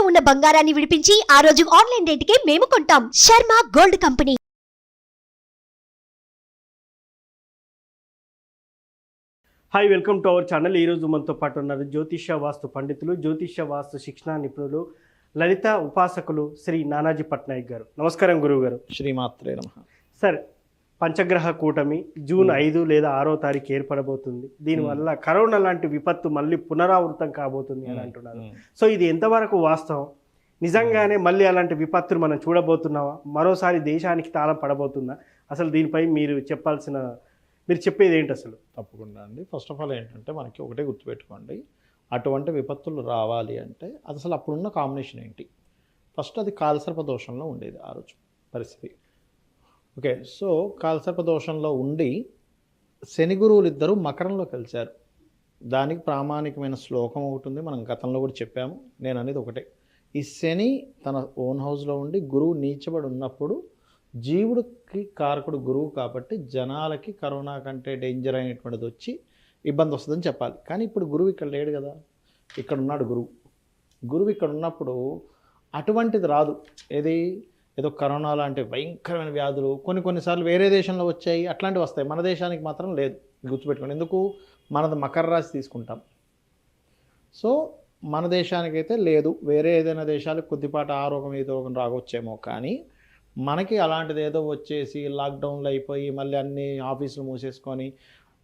ఉన్న బంగారాన్ని విడిపించి ఆ రోజు ఆన్లైన్ రేటుకే మేము కొంటాం. Sharma gold company. Hi, welcome to our channel. ఈరోజు మనతో పాటు ఉన్నారు జ్యోతిష్య వాస్తు పండితులు, జ్యోతిష్య వాస్తు శిక్షణ నిపుణులు, లలిత ఉపాసకులు శ్రీ నానాజీ పట్నాయక్ గారు. నమస్కారం గురువు గారు. శ్రీమాత్రే నమః. సార్, పంచగ్రహ కూటమి జూన్ 5 లేదా 6వ తారీఖు ఏర్పడబోతుంది. దీనివల్ల కరోనా లాంటి విపత్తు మళ్ళీ పునరావృతం కాబోతుంది అని అంటున్నారు. సో ఇది ఎంతవరకు వాస్తవం? నిజంగానే మళ్ళీ అలాంటి విపత్తులు మనం చూడబోతున్నావా? మరోసారి దేశానికి తాళం పడబోతుందా? అసలు దీనిపై మీరు చెప్పేది ఏంటి అసలు? తప్పకుండా అండి. ఫస్ట్ ఆఫ్ ఆల్ ఏంటంటే మనకి ఒకటే గుర్తుపెట్టుకోండి, అటువంటి విపత్తులు రావాలి అంటే అది అసలు అప్పుడున్న కాంబినేషన్ ఏంటి? ఫస్ట్ అది కాలసర్ప దోషంలో ఉండేది ఆ రోజు పరిస్థితి. ఓకే, సో కాలసర్ప దోషంలో ఉండి శని గురువులు ఇద్దరు మకరంలో కలిశారు. దానికి ప్రామాణికమైన శ్లోకం ఒకటి ఉంది, మనం గతంలో కూడా చెప్పాము. నేను అనేది ఒకటే, ఈ శని తన ఓన్ హౌస్లో ఉండి గురువు నీచబడి ఉన్నప్పుడు జీవుడికి కారకుడు గురువు కాబట్టి జనాలకి కరోనా కంటే డేంజర్ అయినటువంటిది వచ్చి ఇబ్బంది వస్తుందని చెప్పాలి. కానీ ఇప్పుడు గురువు ఇక్కడ లేడు కదా, ఇక్కడ ఉన్నాడు గురువు ఇక్కడ ఉన్నప్పుడు అటువంటిది రాదు. ఏదో కరోనా లాంటి భయంకరమైన వ్యాధులు కొన్నిసార్లు వేరే దేశంలో వచ్చాయి, అట్లాంటివి వస్తాయి. మన దేశానికి మాత్రం లేదు, గుర్తుపెట్టుకోండి. ఎందుకు? మనది మకర రాశి తీసుకుంటాం. సో మన దేశానికైతే లేదు. వేరే ఏదైనా దేశాలకు కొద్దిపాటి ఆ రోగం ఈ రోగం రాగొచ్చేమో, కానీ మనకి అలాంటిది ఏదో వచ్చేసి లాక్డౌన్లు అయిపోయి మళ్ళీ అన్ని ఆఫీసులు మూసేసుకొని.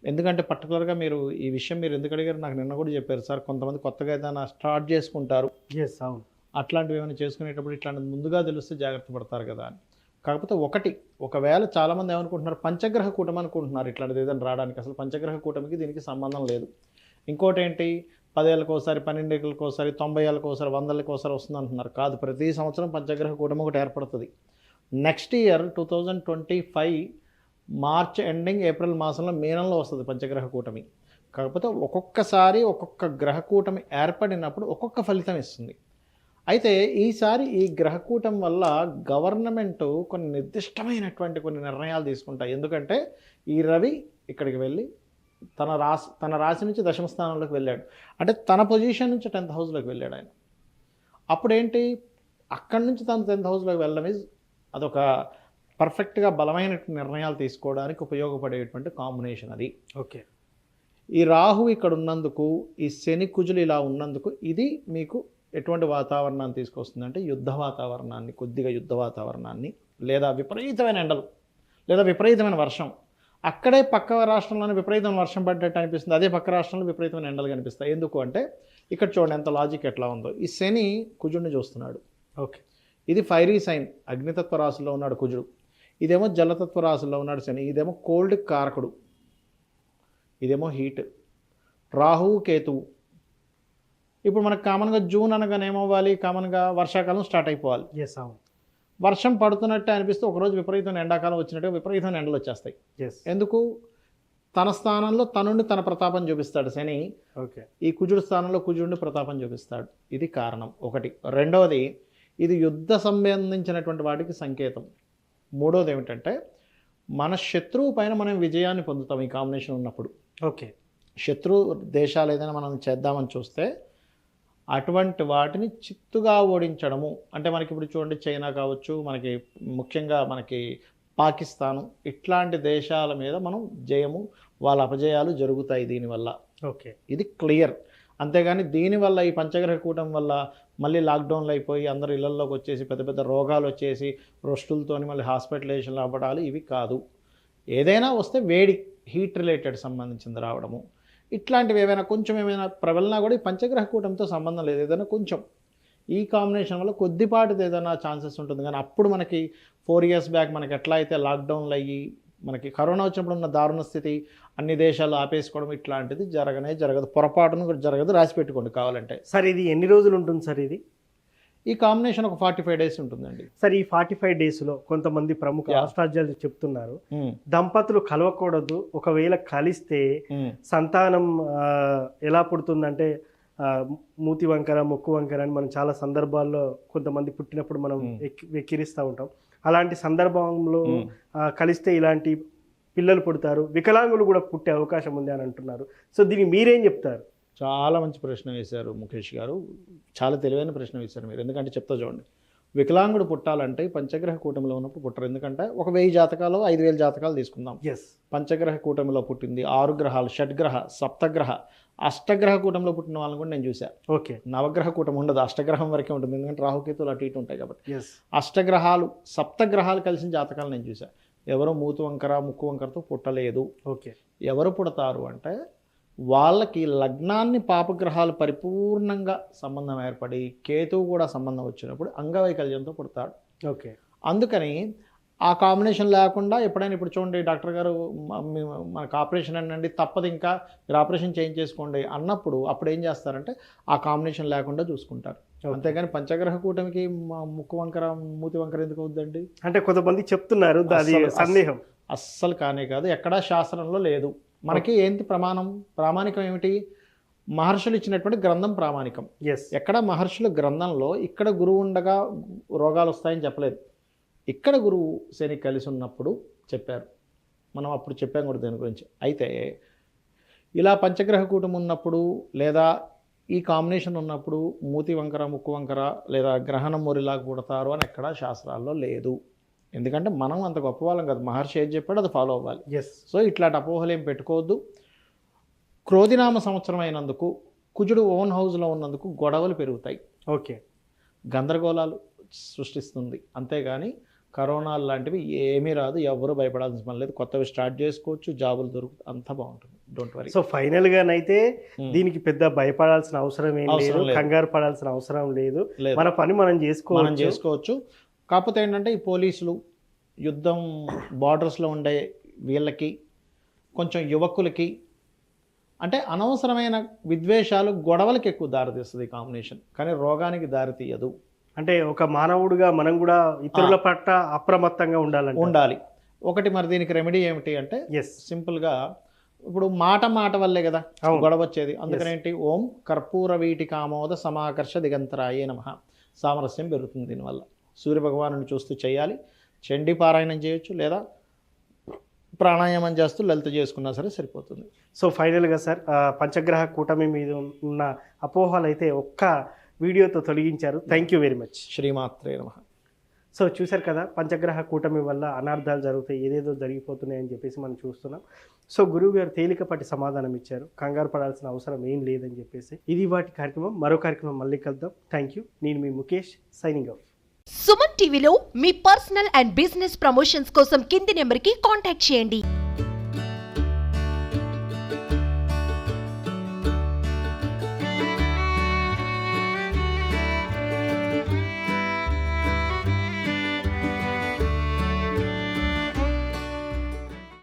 ఎందుకంటే పర్టికులర్గా మీరు ఈ విషయం మీరు ఎందుకు అడిగారు నాకు నిన్న కూడా చెప్పారు సార్, కొంతమంది కొత్తగా ఏదైనా స్టార్ట్ చేసుకుంటారు, అవును, అట్లాంటివి ఏమైనా చేసుకునేటప్పుడు ఇట్లాంటిది ముందుగా తెలిస్తే జాగ్రత్త పడతారు కదా అని. కాకపోతే ఒకవేళ చాలామంది ఏమనుకుంటున్నారు, పంచగ్రహ కూటమి అనుకుంటున్నారు ఇట్లాంటిది ఏదైనా రావడానికి. అసలు పంచగ్రహ కూటమికి దీనికి సంబంధం లేదు. ఇంకోటి ఏంటి, 10 ఏళ్ళకోసారి, 12 ఏళ్ళకోసారి, 90 ఏళ్ళకోసారి, 100 ఏళ్ళకోసారి వస్తుంది అంటున్నారు. కాదు, ప్రతి సంవత్సరం పంచగ్రహ కూటమి ఒకటి ఏర్పడుతుంది. Next year 2025 March ending April మాసంలో మీనంలో వస్తుంది పంచగ్రహ కూటమి. కాకపోతే ఒక్కొక్కసారి ఒక్కొక్క గ్రహ కూటమి ఏర్పడినప్పుడు ఒక్కొక్క ఫలితం ఇస్తుంది. అయితే ఈసారి ఈ గ్రహకూటం వల్ల గవర్నమెంట్ కొన్ని నిర్దిష్టమైనటువంటి కొన్ని నిర్ణయాలు తీసుకుంటాయి. ఎందుకంటే ఈ రవి ఇక్కడికి వెళ్ళి తన రాశి నుంచి దశమ స్థానంలోకి వెళ్ళాడు, అంటే తన పొజిషన్ నుంచి 10th హౌస్లోకి వెళ్ళాడు ఆయన. అప్పుడేంటి, అక్కడి నుంచి తను 10th హౌస్లోకి వెళ్ళడం అదొక పర్ఫెక్ట్గా బలమైన నిర్ణయాలు తీసుకోవడానికి ఉపయోగపడేటువంటి కాంబినేషన్ అది. ఓకే, ఈ రాహు ఇక్కడ ఉన్నందుకు, ఈ శని కుజులు ఇలా ఉన్నందుకు ఇది మీకు ఎటువంటి వాతావరణాన్ని తీసుకొస్తుందంటే కొద్దిగా యుద్ధ వాతావరణాన్ని, లేదా విపరీతమైన ఎండలు, లేదా విపరీతమైన వర్షం. అక్కడే పక్క రాష్ట్రంలోనే విపరీతమైన వర్షం పడ్డట్టు అనిపిస్తుంది, అదే పక్క రాష్ట్రంలో విపరీతమైన ఎండలు కనిపిస్తాయి. ఎందుకు అంటే ఇక్కడ చూడండి ఎంత లాజిక్ ఎట్లా ఉందో. ఈ శని కుజుడిని చూస్తున్నాడు. ఓకే, ఇది ఫైరీ సైన్, అగ్నితత్వ రాశిలో ఉన్నాడు కుజుడు. ఇదేమో జలతత్వ రాశిలో ఉన్నాడు శని. ఇదేమో కోల్డ్ కారకుడు, ఇదేమో హీట్. రాహువు కేతువు. ఇప్పుడు మనకు కామన్గా జూన్ అనగానే ఏమవ్వాలి, కామన్గా వర్షాకాలం స్టార్ట్ అయిపోవాలి. వర్షం పడుతున్నట్టే అనిపిస్తే ఒకరోజు విపరీతమైన ఎండాకాలం వచ్చినట్టు విపరీతమైన ఎండలు వచ్చేస్తాయి. ఎందుకు? తన స్థానంలో తనుండి తన ప్రతాపం చూపిస్తాడు శని. ఓకే, ఈ కుజుడు స్థానంలో కుజుడిని ప్రతాపం చూపిస్తాడు. ఇది కారణం ఒకటి. రెండవది, ఇది యుద్ధ సంబంధించినటువంటి వాటికి సంకేతం. మూడవది ఏమిటంటే మన శత్రువు పైన మనం విజయాన్ని పొందుతాం ఈ కాంబినేషన్ ఉన్నప్పుడు. ఓకే, శత్రు దేశాలు ఏదైనా మనం చేద్దామని చూస్తే అటువంటి వాటిని చిత్తుగా ఓడించడము. అంటే మనకి ఇప్పుడు చూడండి, చైనా కావచ్చు, మనకి ముఖ్యంగా మనకి పాకిస్తాను, ఇట్లాంటి దేశాల మీద మనం జయము, వాళ్ళ అపజయాలు జరుగుతాయి దీనివల్ల. ఓకే, ఇది క్లియర్. అంతేగాని దీనివల్ల ఈ పంచగ్రహ కూటం వల్ల మళ్ళీ లాక్డౌన్లు అయిపోయి అందరు ఇళ్లలోకి వచ్చేసి పెద్ద పెద్ద రోగాలు వచ్చేసి రొస్టులతో మళ్ళీ హాస్పిటలైజేషన్లు అవ్వడాలు ఇవి కాదు. ఏదైనా వస్తే వేడి, హీట్ రిలేటెడ్ సంబంధించింది రావడము, ఇట్లాంటివి ఏమైనా ప్రబలినా కూడా ఈ పంచగ్రహ కూటంతో సంబంధం లేదు. ఏదైనా కొంచెం ఈ కాంబినేషన్ వల్ల కొద్దిపాటిది ఏదైనా ఛాన్సెస్ ఉంటుంది. కానీ అప్పుడు మనకి 4 years బ్యాక్ మనకి ఎట్లా అయితే లాక్డౌన్లు అయ్యి మనకి కరోనా వచ్చినప్పుడు ఉన్న దారుణ స్థితి, అన్ని దేశాలు ఆపేసుకోవడం, ఇట్లాంటిది జరగదు, పొరపాటును కూడా జరగదు. రాసి పెట్టుకోండి కావాలంటే. సార్, ఇది ఎన్ని రోజులు ఉంటుంది సార్? ఈ కాంబినేషన్ ఒక 45 days ఉంటుందండి. సార్, ఈ 45 daysలో కొంతమంది ప్రముఖ ఆస్ట్రాలజర్లు చెప్తున్నారు, దంపతులు కలవకూడదు, ఒకవేళ కలిస్తే సంతానం ఎలా పుడుతుందంటే మూతి వంకర, ముక్కు వంకర అని మనం చాలా సందర్భాల్లో కొంతమంది పుట్టినప్పుడు మనం వెక్కిరిస్తూ ఉంటాం. అలాంటి సందర్భంలో కలిస్తే ఇలాంటి పిల్లలు పుడతారు, వికలాంగులు కూడా పుట్టే అవకాశం ఉంది అని అంటున్నారు. సో దీనికి మీరేం చెప్తారు? చాలా మంచి ప్రశ్న వేశారు ముఖేష్ గారు, చాలా తెలివైన ప్రశ్న వేశారు మీరు. ఎందుకంటే చెప్తా చూడండి, వికలాంగుడు పుట్టాలంటే పంచగ్రహ కూటమిలో ఉన్నప్పుడు పుట్టరు. ఎందుకంటే ఒక 1000 జాతకాలు 5000 జాతకాలు తీసుకుందాం. ఎస్, పంచగ్రహ కూటమిలో పుట్టింది 6 గ్రహాలు, షడ్గ్రహ, సప్తగ్రహ, అష్టగ్రహ కూటమిలో పుట్టిన వాళ్ళని కూడా నేను చూశాను. ఓకే, నవగ్రహ కూటమి ఉండదు, అష్టగ్రహం వరకే ఉంటుంది. ఎందుకంటే రాహుకేతులు అటు ఇటు ఉంటాయి కాబట్టి. ఎస్, అష్టగ్రహాలు సప్తగ్రహాలు కలిసిన జాతకాలు నేను చూశాను. ఎవరో మూతు వంకర ముక్కు వంకరతో పుట్టలేదు. ఓకే, ఎవరు పుడతారు అంటే వాళ్ళకి లగ్నాన్ని పాపగ్రహాలు పరిపూర్ణంగా సంబంధం ఏర్పడి కేతువు కూడా సంబంధం వచ్చినప్పుడు అంగవైకల్యంతో పుడతాడు. ఓకే. అందుకని ఆ కాంబినేషన్ లేకుండా ఎప్పుడైనా, ఇప్పుడు చూడండి డాక్టర్ గారు మనకు ఆపరేషన్ అనండి తప్పదు, ఇంకా మీరు ఆపరేషన్ చేంజ్ చేసుకోండి అన్నప్పుడు అప్పుడు ఏం చేస్తారంటే ఆ కాంబినేషన్ లేకుండా చూసుకుంటారు. అంతేగాని పంచగ్రహ కూటమికి ముక్కు వంకర మూతి వంకర ఎందుకు అవుద్దండి అంటే కొంతమంది చెప్తున్నారు, అది సందేహం. అస్సలు కానే కాదు, ఎక్కడా శాస్త్రంలో లేదు. మనకి ఏంటి ప్రామాణికం ఏమిటి? మహర్షులు ఇచ్చినటువంటి గ్రంథం ప్రామాణికం. ఎస్, ఎక్కడ మహర్షుల గ్రంథంలో ఇక్కడ గురువు ఉండగా రోగాలు వస్తాయని చెప్పలేదు. ఇక్కడ గురువు శని కలిసి ఉన్నప్పుడు చెప్పారు. మనం అప్పుడు చెప్పాం కూడా దీని గురించి. అయితే ఇలా పంచగ్రహ కూటమి ఉన్నప్పుడు లేదా ఈ కాంబినేషన్ ఉన్నప్పుడు మూతి వంకర ముక్కు వంకర లేదా గ్రహణం మొరిలాగా పుడతారు అని ఎక్కడా శాస్త్రాల్లో లేదు. ఎందుకంటే మనం అంత గొప్ప వాళ్ళం కాదు, మహర్షి ఏది చెప్పాడో అది ఫాలో అవ్వాలి. ఎస్. సో ఇట్లాంటి అపోహలు ఏం పెట్టుకోవద్దు. క్రోధినామ సంవత్సరం అయినందుకు, కుజుడు ఓన్ హౌస్లో ఉన్నందుకు గొడవలు పెరుగుతాయి, ఓకే, గందరగోళాలు సృష్టిస్తుంది. అంతేగాని కరోనాలు లాంటివి ఏమీ రాదు, ఎవరు భయపడాల్సిన పని లేదు. కొత్తవి స్టార్ట్ చేసుకోవచ్చు, జాబులు దొరుకుతాయి, అంతా బాగుంటుంది. Don't worry. సో ఫైనల్ గానైతే దీనికి పెద్ద భయపడాల్సిన అవసరం ఏం లేదు, కంగారు పడాల్సిన అవసరం లేదు. మన పని మనం చేసుకోవచ్చు. కాకపోతే ఏంటంటే ఈ పోలీసులు, యుద్ధం బార్డర్స్లో ఉండే వీళ్ళకి, కొంచెం యువకులకి అంటే అనవసరమైన విద్వేషాలు, గొడవలకి ఎక్కువ దారితీస్తుంది ఈ కాంబినేషన్, కానీ రోగానికి దారితీయదు. అంటే ఒక మానవుడిగా మనం కూడా ఇతరుల పట్ల అప్రమత్తంగా ఉండాలి. ఒకటి మరి దీనికి రెమెడీ ఏమిటి అంటే ఎస్, సింపుల్గా ఇప్పుడు మాట వల్లే కదా గొడవ వచ్చేది. అందుకని ఏంటి, ఓం కర్పూర వీటి కామోద సమాకర్ష దిగంతరాయే నమః. సామరస్యం పెరుగుతుంది దీనివల్ల. సూర్యభగవాను చూస్తూ చేయాలి. చండీ పారాయణం చేయొచ్చు, లేదా ప్రాణాయామం చేస్తూ లలిత చేసుకున్నా సరే సరిపోతుంది. సో ఫైనల్గా సార్, పంచగ్రహ కూటమి మీద ఉన్న అపోహలు అయితే ఒక్క వీడియోతో తొలగించారు. Thank you very much. శ్రీమాత్రే నమః. సో చూశారు కదా, పంచగ్రహ కూటమి వల్ల అనార్థాలు జరుగుతాయి, ఏదేదో జరిగిపోతున్నాయని చెప్పేసి మనం చూస్తున్నాం. సో గురువు గారు తేలికపాటి సమాధానం ఇచ్చారు, కంగారు పడాల్సిన అవసరం ఏం లేదని చెప్పేసి. ఇది వాటి కార్యక్రమం. మరో కార్యక్రమం మళ్ళీ కలుద్దాం. Thank you. నేను మీ ముఖేష్, సైనింగ్ ఆఫ్. సుమన్ టీవీలో మీ పర్సనల్ అండ్ బిజినెస్ ప్రమోషన్స్ కోసం కింది నెంబర్కి కాంటాక్ట్ చేయండి.